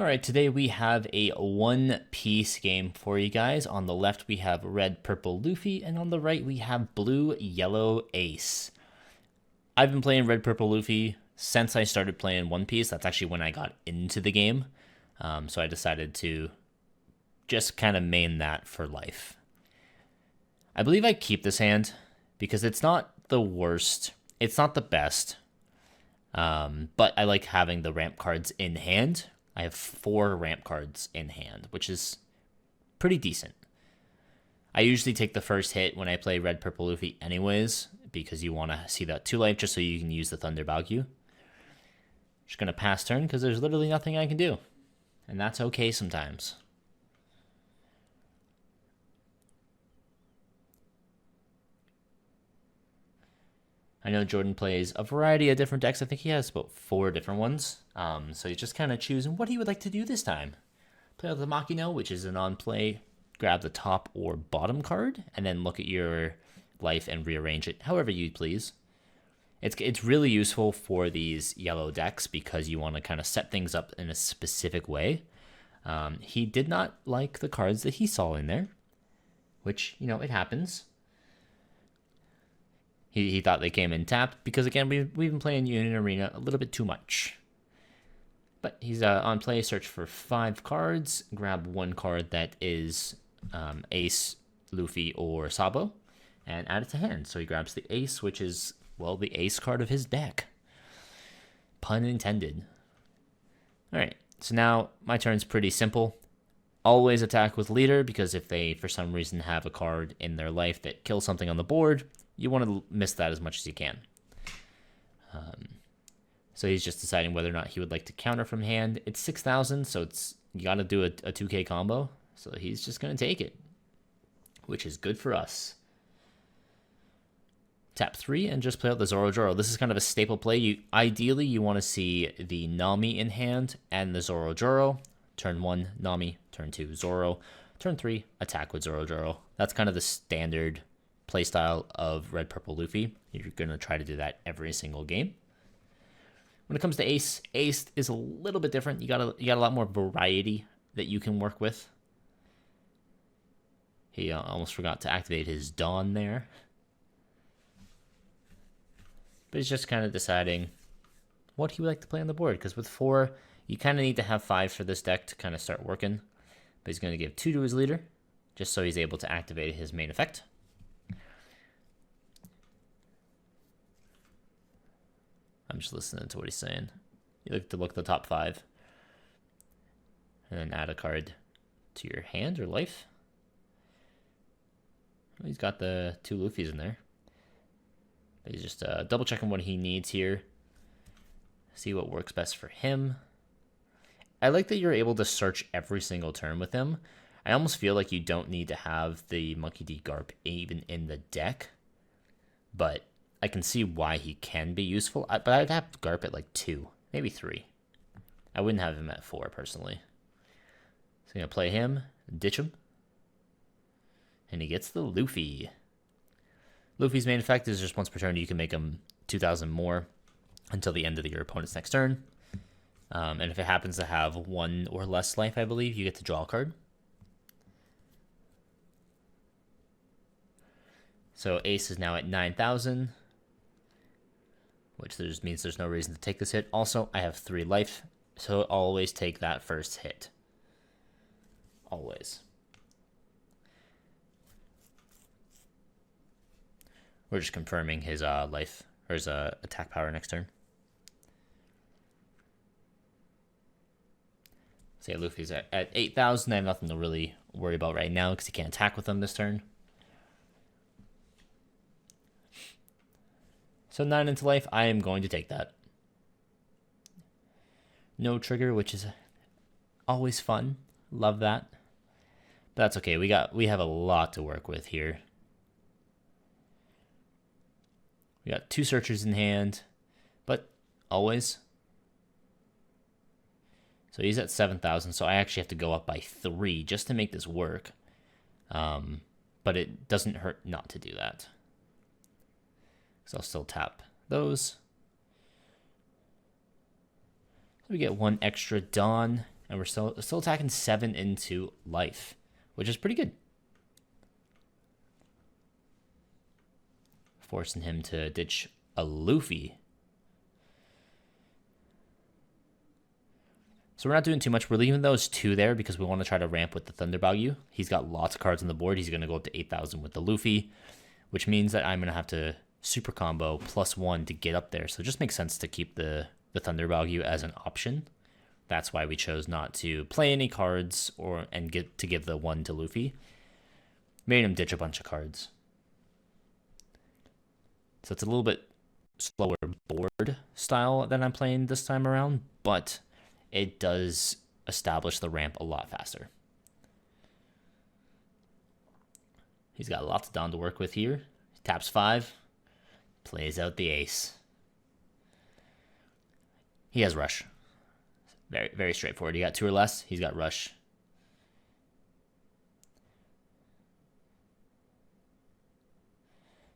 All right, today we have a one-piece game for you guys. On the left, we have red, purple Luffy, and on the right, we have blue, yellow Ace. I've been playing red, purple Luffy since I started playing One Piece. That's actually when I got into the game. So I decided to just kind of main that for life. I believe I keep this hand because it's not the worst. It's not the best. But I like having the ramp cards in hand. I have 4 ramp cards in hand, which is pretty decent. I usually take the first hit when I play red, purple Luffy anyways, because you want to see that 2 life just so you can use the Thunder Baogu. Just going to pass turn because there's literally nothing I can do. And that's okay sometimes. I know Jordan plays a variety of different decks. I think he has about 4 different ones. So he's just kind of choosing what he would like to do this time. Play out the Makino, which is an on-play. Grab the top or bottom card, and then look at your life and rearrange it however you please. It's really useful for these yellow decks because you want to kind of set things up in a specific way. He did not like the cards that he saw in there, which, you know, it happens. He thought they came in tapped because, again, we've been playing Union Arena a little bit too much. But he's on play, search for 5 cards, grab 1 card that is Ace, Luffy, or Sabo, and add it to hand. So he grabs the Ace, which is, well, the Ace card of his deck. Pun intended. Alright, so now my turn's pretty simple. Always attack with leader, because if they, for some reason, have a card in their life that kills something on the board, you want to miss that as much as you can. So he's just deciding whether or not he would like to counter from hand. It's 6,000, so you got to do a 2K combo. So he's just going to take it, which is good for us. Tap 3 and just play out the Zoro. This is kind of a staple play. Ideally, you want to see the Nami in hand and the Zoro. Turn 1, Nami. Turn 2, Zoro. Turn 3, attack with Zoro. That's kind of the standard playstyle of red, purple Luffy. You're going to try to do that every single game. When it comes to Ace, Ace is a little bit different. You got a lot more variety that you can work with. He almost forgot to activate his Dawn there. But he's just kind of deciding what he would like to play on the board. Because with 4, you kind of need to have 5 for this deck to kind of start working. But he's going to give 2 to his leader, just so he's able to activate his main effect. I'm just listening to what he's saying. You like to look at the top 5. And then add a card to your hand or life. Well, he's got the 2 Luffys in there. But he's just double checking what he needs here. See what works best for him. I like that you're able to search every single turn with him. I almost feel like you don't need to have the Monkey D. Garp even in the deck. But I can see why he can be useful, but I'd have Garp at like 2, maybe 3. I wouldn't have him at 4, personally. So I'm going to play him, ditch him, and he gets the Luffy. Luffy's main effect is just once per turn, you can make him 2,000 more until the end of your opponent's next turn. And if it happens to have 1 or less life, I believe, you get to draw a card. So Ace is now at 9,000. Which means there's no reason to take this hit. Also, I have 3 life, so always take that first hit. Always. We're just confirming his life, or his attack power next turn. So yeah, Luffy's at 8,000. I have nothing to really worry about right now because he can't attack with them this turn. So 9 into life, I am going to take that. No trigger, which is always fun. Love that. But that's okay. We have a lot to work with here. We got 2 searchers in hand, but always. So he's at 7,000, so I actually have to go up by 3 just to make this work. But it doesn't hurt not to do that. So I'll still tap those. So we get 1 extra Dawn, And we're still attacking 7 into life, which is pretty good. Forcing him to ditch a Luffy. So we're not doing too much. We're leaving those 2 there because we want to try to ramp with the Thunder Bagyu. He's got lots of cards on the board. He's going to go up to 8,000 with the Luffy, which means that I'm going to have to super combo +1 to get up there. So it just makes sense to keep the Thunder Bagyu as an option. That's why we chose not to play any cards and give the 1 to Luffy. Made him ditch a bunch of cards. So it's a little bit slower board style than I'm playing this time around, but it does establish the ramp a lot faster. He's got lots of Dawn to work with here. He taps 5, plays out the ace. He has rush. Very, very straightforward. He got 2 or less. He's got rush.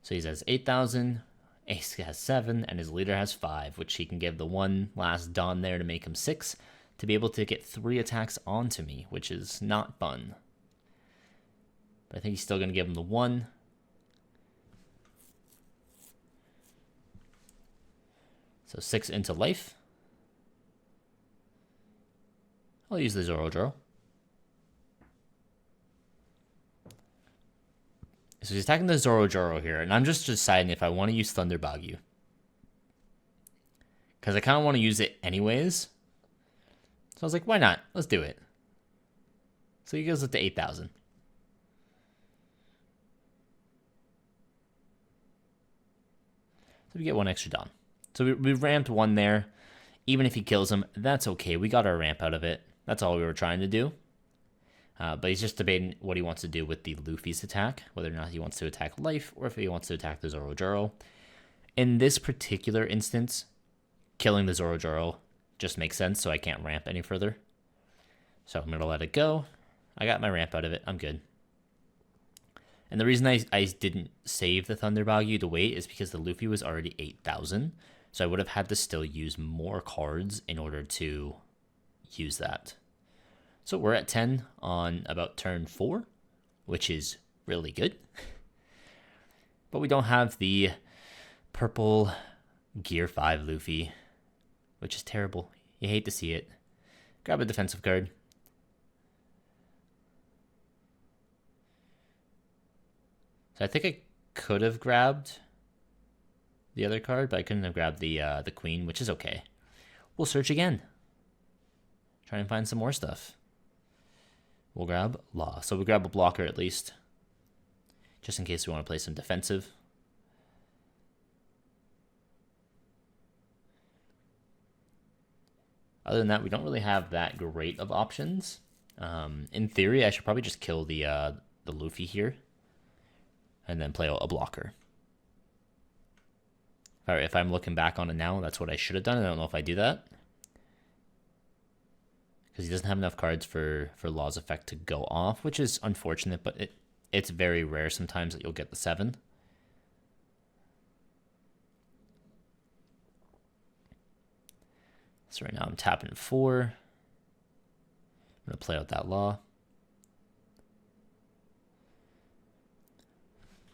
So he has 8,000, ace has 7, and his leader has 5, which he can give the 1 last Dawn there to make him 6, to be able to get 3 attacks onto me, which is not fun. But I think he's still going to give him the 1. So 6 into life. I'll use the Zoro. So he's attacking the Zoro here, and I'm just deciding if I want to use Thunder Bagyu. Because I kind of want to use it anyways. So I was like, why not? Let's do it. So he goes up to 8,000. So we get 1 extra Dawn. So we ramped 1 there. Even if he kills him, that's okay. We got our ramp out of it. That's all we were trying to do. But he's just debating what he wants to do with the Luffy's attack, whether or not he wants to attack life or if he wants to attack the Zoro. In this particular instance, killing the Zoro just makes sense, so I can't ramp any further. So I'm going to let it go. I got my ramp out of it. I'm good. And the reason I didn't save the Thunder Bagyu to wait is because the Luffy was already 8,000, so I would have had to still use more cards in order to use that. So we're at 10 on about turn 4, which is really good. But we don't have the purple Gear 5 Luffy, which is terrible. You hate to see it. Grab a defensive card. So I think I could have grabbed the other card, but I couldn't have grabbed the Queen, which is okay. We'll search again. Try and find some more stuff. We'll grab Law. So we grab a blocker at least, just in case we want to play some defensive. Other than that, we don't really have that great of options. In theory, I should probably just kill the Luffy here, and then play a blocker. All right, if I'm looking back on it now, that's what I should have done. I don't know if I do that, because he doesn't have enough cards for Law's effect to go off, which is unfortunate, but it's very rare sometimes that you'll get the 7. So right now I'm tapping 4. I'm going to play out that Law.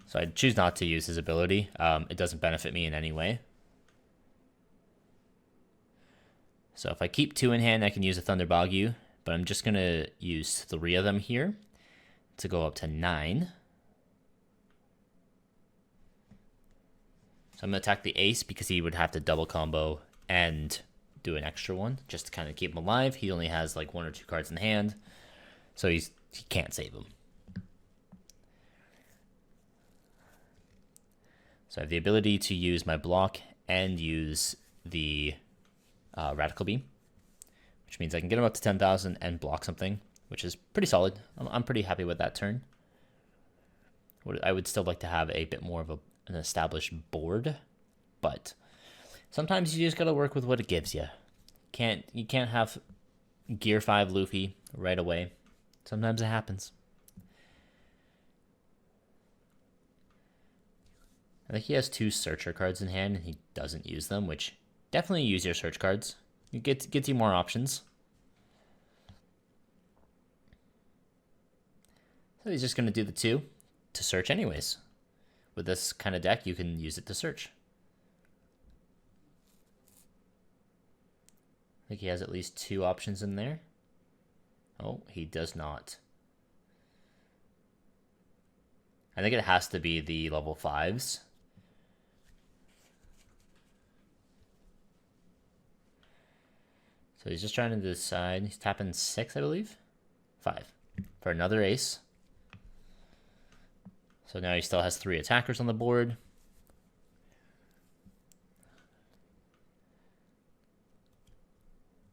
So I choose not to use his ability. It doesn't benefit me in any way. So if I keep 2 in hand, I can use a Thunder Bagyu, but I'm just going to use 3 of them here to go up to 9. So I'm going to attack the Ace because he would have to double combo and do an extra one just to kind of keep him alive. He only has like 1 or 2 cards in hand, so he can't save him. So I have the ability to use my block and use the Radical Beam, which means I can get him up to 10,000 and block something, which is pretty solid. I'm pretty happy with that turn. I would still like to have a bit more of an established board, but sometimes you just gotta work with what it gives you. You can't have Gear 5 Luffy right away. Sometimes it happens. I think he has 2 Searcher cards in hand, and he doesn't use them, which definitely use your search cards. It gets you more options. So he's just going to do the 2 to search anyways. With this kind of deck, you can use it to search. I think he has at least 2 options in there. Oh, he does not. I think it has to be the level 5s. So he's just trying to decide. He's tapping 6, I believe. 5 for another ace. So now he still has 3 attackers on the board.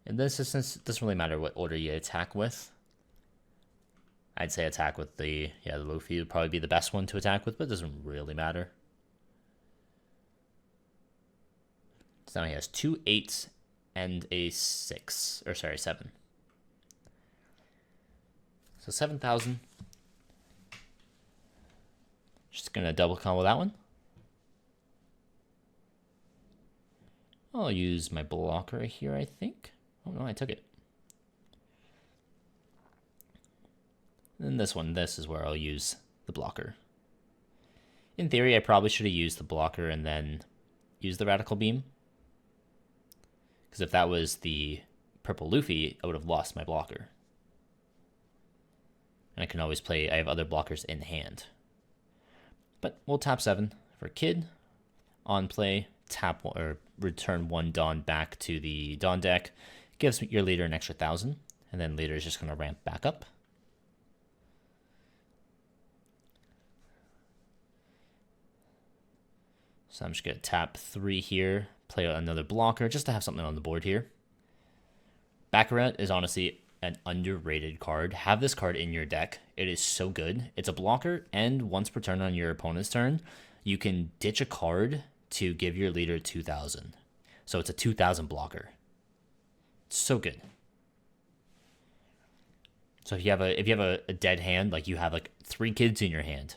In this instance, it doesn't really matter what order you attack with. I'd say attack with the Luffy would probably be the best one to attack with, but it doesn't really matter. So now he has 2 8s and a 6, or sorry, 7. So 7,000. Just gonna double combo that one. I'll use my blocker here, I think. Oh no, I took it. And this one, this is where I'll use the blocker. In theory, I probably should have used the blocker and then used the Radical Beam. Because if that was the purple Luffy, I would have lost my blocker. And I can always play, I have other blockers in hand. But we'll tap 7 for Kid. On play, tap or return 1 Dawn back to the Dawn deck. Gives your leader an extra 1,000. And then leader is just going to ramp back up. So I'm just going to tap 3 here. Play another blocker just to have something on the board here. Baccarat is honestly an underrated card. Have this card in your deck. It is so good. It's a blocker, and once per turn on your opponent's turn, you can ditch a card to give your leader 2,000. So it's a 2,000 blocker. It's so good. So if you have a dead hand, like you have like 3 kids in your hand,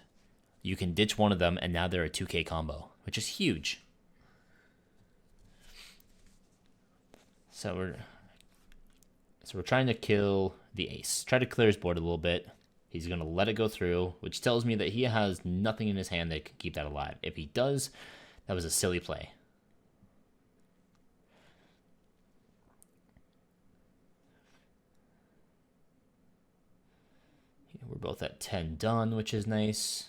you can ditch one of them, and now they're a 2K combo, which is huge. So we're trying to kill the ace. Try to clear his board a little bit. He's going to let it go through, which tells me that he has nothing in his hand that can keep that alive. If he does, that was a silly play. We're both at 10 done, which is nice.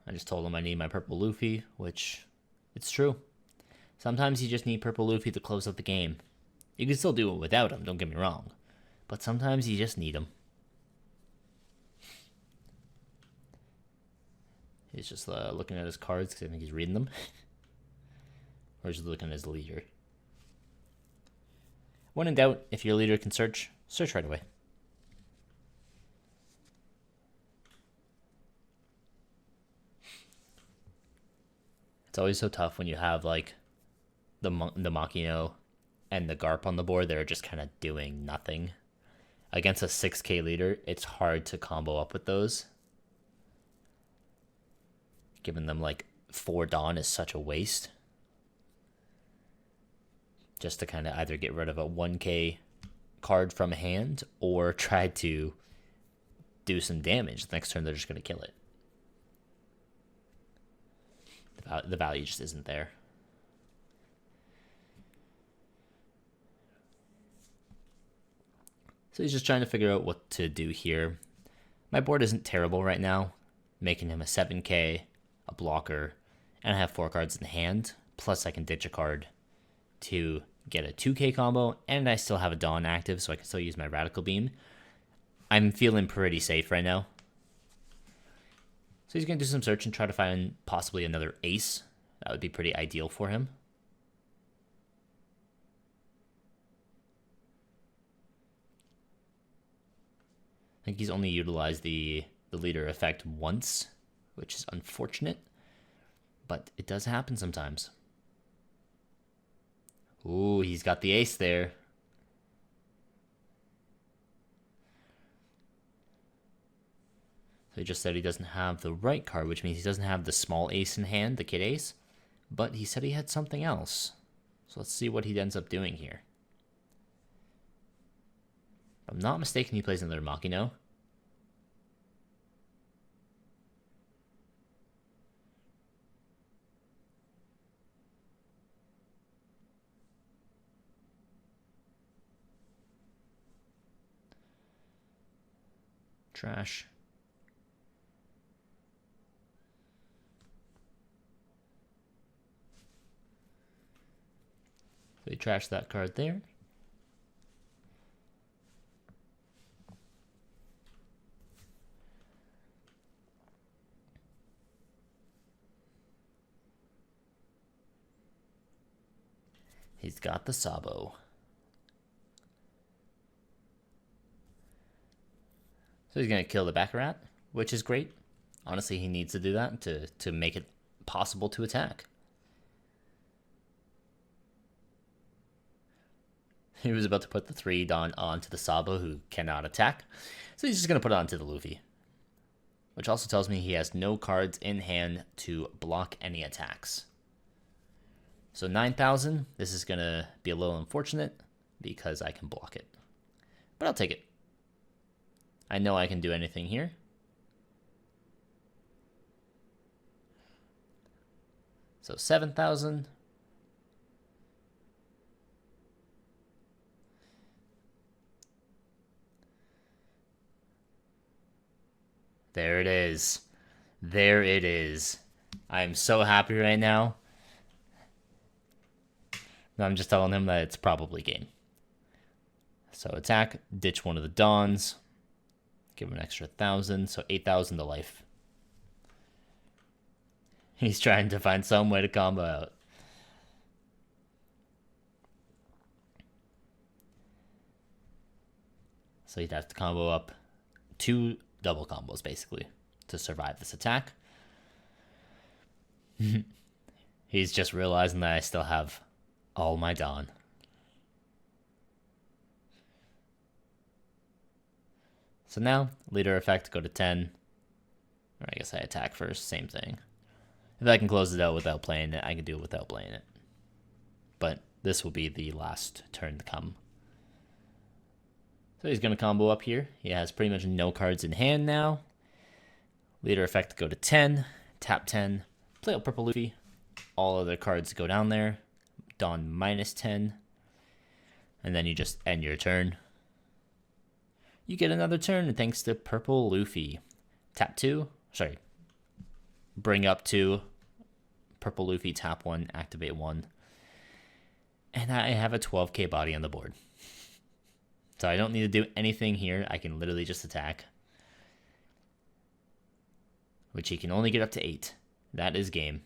I just told him I need my purple Luffy, which it's true. Sometimes you just need purple Luffy to close out the game. You can still do it without him, don't get me wrong. But sometimes you just need him. He's just looking at his cards because I think he's reading them. Or he's looking at his leader. When in doubt, if your leader can search right away. It's always so tough when you have like the Makino and the Garp on the board. They're just kind of doing nothing. Against a 6K leader, it's hard to combo up with those. Giving them like 4 Dawn is such a waste. Just to kind of either get rid of a 1K card from hand or try to do some damage. The next turn, they're just going to kill it. The value just isn't there. So he's just trying to figure out what to do here. My board isn't terrible right now, making him a 7K, a blocker, and I have 4 cards in hand, plus I can ditch a card to get a 2K combo, and I still have a Dawn active, so I can still use my Radical Beam. I'm feeling pretty safe right now. So he's going to do some search and try to find possibly another ace. That would be pretty ideal for him. I think he's only utilized the leader effect once, which is unfortunate, but it does happen sometimes. Ooh, he's got the ace there. So he just said he doesn't have the right card, which means he doesn't have the small ace in hand, the kid ace, but he said he had something else. So let's see what he ends up doing here. If I'm not mistaken, he plays another Makino. Trash. So he trashed that card there. He's got the Sabo. So he's going to kill the Baccarat, which is great. Honestly, he needs to do that to make it possible to attack. He was about to put the 3 Don onto the Sabo, who cannot attack. So he's just going to put it onto the Luffy. Which also tells me he has no cards in hand to block any attacks. So 9,000, this is going to be a little unfortunate because I can block it. But I'll take it. I know I can do anything here. So 7,000. There it is. There it is. I'm so happy right now. I'm just telling him that it's probably game. So attack, ditch one of the Dons. Give him an extra 1,000, so 8,000 to life. He's trying to find some way to combo out. So he'd have to combo up 2 double combos, basically, to survive this attack. He's just realizing that I still have all my Don. So now, leader effect, go to 10. Or I guess I attack first, same thing. If I can close it out without playing it, I can do it without playing it. But this will be the last turn to come. So he's going to combo up here. He has pretty much no cards in hand now. Leader effect, go to 10. Tap 10. Play out Purple Luffy. All other cards go down there. Don minus 10. And then you just end your turn. You get another turn thanks to Purple Luffy. Tap 2. Sorry. Bring up 2. Purple Luffy, tap 1, activate 1. And I have a 12k body on the board. So I don't need to do anything here. I can literally just attack. Which he can only get up to 8. That is game.